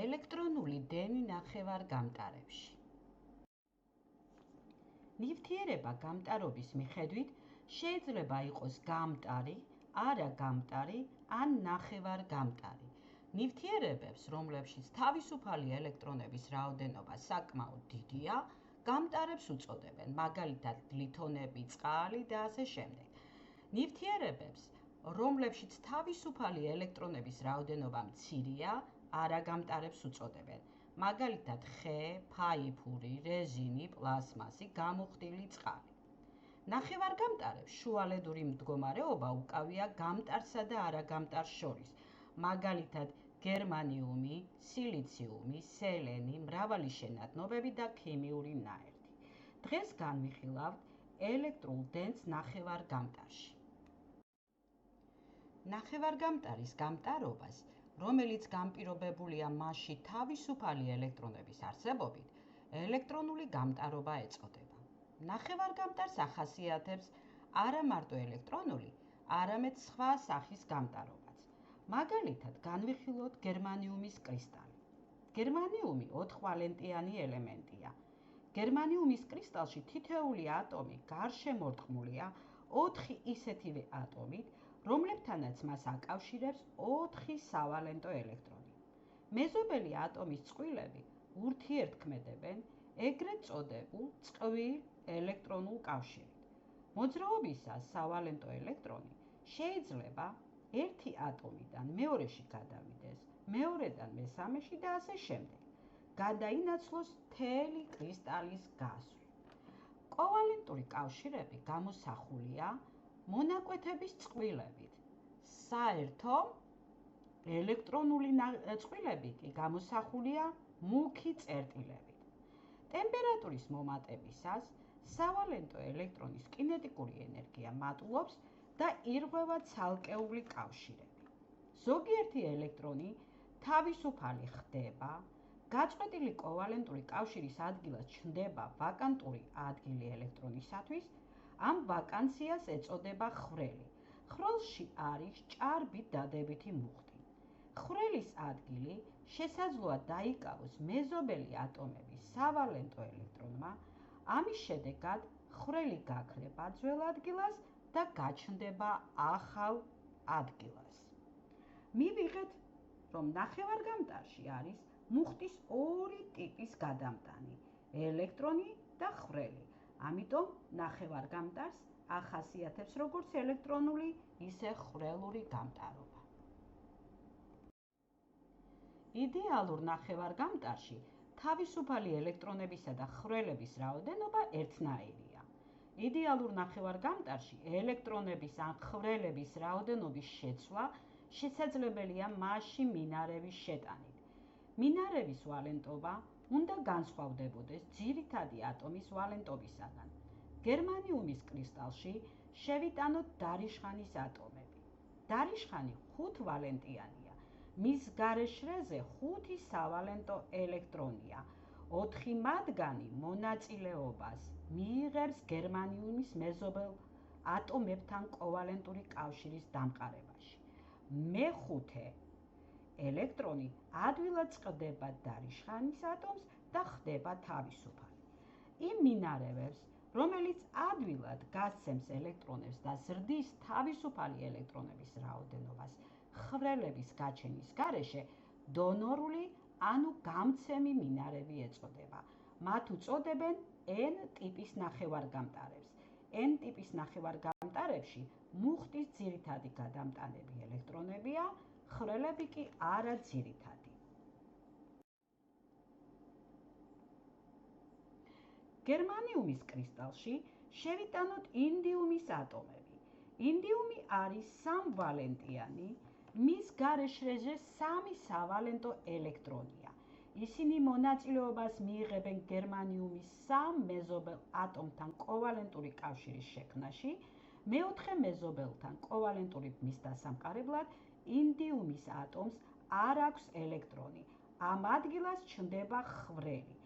ელექტრონული დენი ნახევარგამტარებში. ნივთიერება გამტარობის მიხედვით შეიძლება იყოს გამტარი, არაგამტარი ან ნახევარგამტარი. ნივთიერებებს, რომლებშიც თავისუფალი ელექტრონების რაოდენობა საკმაოდ დიდია, გამტარებს უწოდებენ, მაგალითად ლითონები, წყალი და ასე შემდეგ. ნივთიერებებს, რომლებშიც თავისუფალი ელექტრონების რაოდენობა მცირეა, არაგამტარებს უწოდებენ, მაგალითად ხე, ფაიფური, რეზინი, პლასმასი, გამოხდილი წყალი. ნახევარგამტარებს შუალედური მდგომარეობა უკავია გამტარსა და არაგამტარს შორის, მაგალითად გერმანიუმი, სილიციუმი, სელენი, მრავალი შენადნობები და ქიმიური ნაერთი. დღეს განვიხილავთ ელექტრულ დენს ნახევარგამტარში. ნახევარგამტარის გამტარობას, რომელიც განპირობებულია მასში თავისუფალი ელექტრონების არსებობით, ელექტრონული გამტარობა ეწოდება. ნახევარგამტარს ახასიათებს არა მარტო ელექტრონული, არამედ სხვა სახის გამტარობაც. მაგალითად, განვიხილოთ გერმანიუმის კრისტალი. გერმანიუმი 4-ვალენტიანი ელემენტია. გერმანიუმის კრისტალში თითოეული ატომი გარშემორტყმულია 4 ისეთივე ატომით, რომლებთანაც მას აკავშირებს 4 სავალენტო ელექტრონი. მეზობელი ატომის წყვილები ურთიერთქმედებენ ეგრეთ წოდებულ წყვილ ელექტრონულ კავშირით. მოძრაობისას სავალენტო ელექტრონი შეიძლება ერთი ატომიდან მეორეში გადავიდეს, მეორედან მესამეში და ასე შემდეგ. გადაინაცვლოს მთელი კრისტალის გასვლით. კოვალენტური კავშირები გამოსახულია მონაკვეთების წყვილებით. საერთო ელექტრონული წყვილები კი გამოსახულია მუქი წერტილებით. ტემპერატურის მომატებისას სავალენტო ელექტრონის კინეტიკური ენერგია მატულობს და ირღვევა ცალკეული კავშირები. ზოგიერთი ელექტრონი თავისუფალი ხდება, გაწყვეტილი კოვალენტური კავშირის ადგილას ჩნდება ვაკანტური ადგილი ელექტრონისათვის, ამ ვაკანციას ეწოდება ხვრელი. ხვრელში არის ჭარბით დადებითი მუხტი. ხვრელის ადგილი შესაძლოა დაიკავოს მეზობელი ატომების სავალენტო ელექტრონმა, ამის შედეგად ხვრელი გაქრება ძველ ადგილას და გაჩნდება ახალ ადგილას. მივიღეთ, რომ ნახევარგამტარში არის მუხტის ორი ტიპის გადამტანი, ელექტრონი და ხვრელი. ამიტომ ნახევარგამტარს ახასიათებს როგორც ელექტრონული, ისე ხვრელური გამტარობა. იდეალურ ნახევარგამტარში თავისუფალი ელექტრონებისა და ხვრელების რაოდენობა ერთნაირია. იდეალურ ნახევარგამტარში ელექტრონების ან ხვრელების რაოდენობის შეცვლა შესაძლებელია მასში მინარევის შეტანით. მინარევის ვალენტობა უნდა განსხვავდებოდეს ძირითადი ატომის ვალენტობისაგან. გერმანიუმის კრისტალში შევიტანოთ დარიშხანის ატომები. დარიშხანი 5-ვალენტიანია. მის გარეშრეზე 5 სავალენტო ელექტრონია. 4 მათგანი მონაწილეობას მიიღებს გერმანიუმის მეზობელ ატომებთან კოვალენტური კავშირის დამყარებაში. მე-5 ელექტრონი ადვილად წყდება დარიშხანის ატომს და ხდება თავისუფალი. იმ მინარევებს, რომელიც ადვილად გასცემს ელექტრონებს და ზრდის თავისუფალი ელექტრონების რაოდენობას ხვრელების გაჩენის გარეშე, დონორული ანუ გამცემი მინარევი ეწოდება. მათ უწოდებენ N ტიპის ნახევარგამტარებს. N ტიპის ნახევარგამტარებში მუხტის ძირითადი გადამტანები ელექტრონებია, ხვრელები კი არა ძირითადი. გერმანიუმის კრისტალში შევიტანოთ ინდიუმის ატომები. ინდიუმი არის 3-ვალენტიანი, მის გარეშრეზე 3 სავალენტო ელექტრონია. ისინი მონაწილეობას მიიღებენ გერმანიუმის 3 მეზობელ ატომთან კოვალენტური კავშირის შექმნაში, მე-4 მეზობელთან კოვალენტური ბმის დასამყარებლად ინდიუმის ატომს არ აქვს ელექტრონი, ამ ადგილას ჩნდება ხვრელი.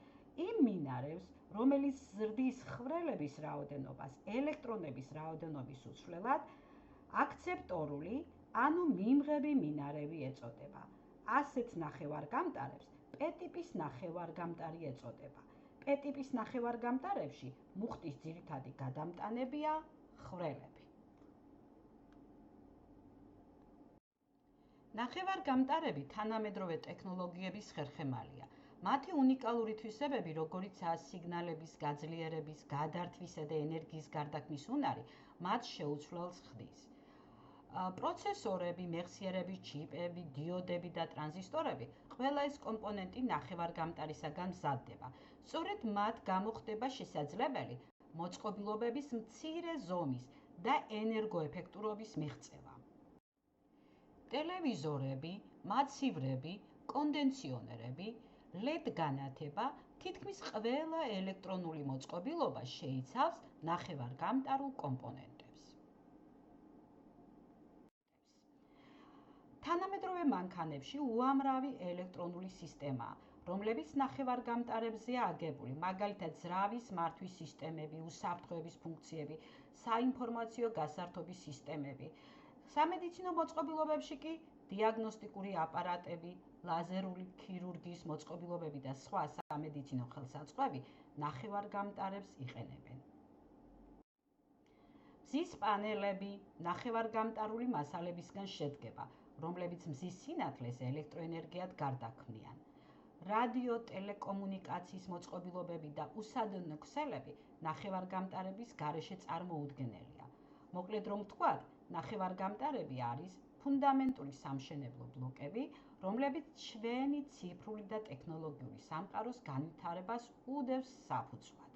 იმ მინარევს, რომელიც ზრდის ხვრელების რაოდენობას ელექტრონების რაოდენობის უცვლელად, აქცეპტორული ანუ მიმღები მინარევი ეწოდება. ასეთ ნახევარგამტარებს პ-ტიპის ნახევარგამტარი ეწოდება. პ-ტიპის ნახევარგამტარებში მუხტის ძირითადი გადამტანებია ხვრელები. ნახევარგამტარები თანამედროვე ტექნოლოგიების ხერხემალია. მათი უნიკალური თვისებები, როგორიცაა სიგნალების გაძლიერების, გადართვისა და ენერგიის გარდაქმნის უნარი, მათ შეუცვლელს ხდის. პროცესორები, მეხსიერები, ჩიპები, დიოდები და ტრანზისტორები, ყველა ეს კომპონენტი ნახევარგამტარისაგან მზადდება. სწორედ მათ გამო ხდება შესაძლებელი მოწყობილობების მცირე ზომის და ენერგოეფექტურობის მიღწევა. ტელევიზორები, მაცივრები, კონდენსიონერები, LED განათება, თითქმის ყველა ელექტრონული მოწყობილობა შეიცავს ნახევარგამტარულ კომპონენტებს. თანამედროვე მანქანებში უამრავი ელექტრონული სისტემაა, რომლებიც ნახევარგამტარებზეა აგებული, მაგალითად ზრავის მართვის სისტემები, უსაფრთხოების ფუნქციები, საინფორმაციო გასართობის სისტემები. სამედიცინო მოწყობილობებში კი დიაგნოსტიკური აპარატები, ლაზერული ქირურგიის მოწყობილობები და სხვა სამედიცინო ხელსაწყოები ნახევარგამტარებს იყენებენ. მზის პანელები ნახევარგამტარული მასალებისგან შედგება, რომლებიც მზის სინათლეს ელექტროენერგიად გარდაქმნიან. რადიო ტელეკომუნიკაციის მოწყობილობები და უსადენო ქსელები ნახევარგამტარების გარეშე წარმოუდგენელია. მოკლედ რომ ვთქვათ, ნახევარგამტარები არის ფუნდამენტური სამშენებლო ბლოკები, რომლებიც ჩვენი ციფრული და ტექნოლოგიური სამყაროს განვითარებას უდევს საფუძვლად.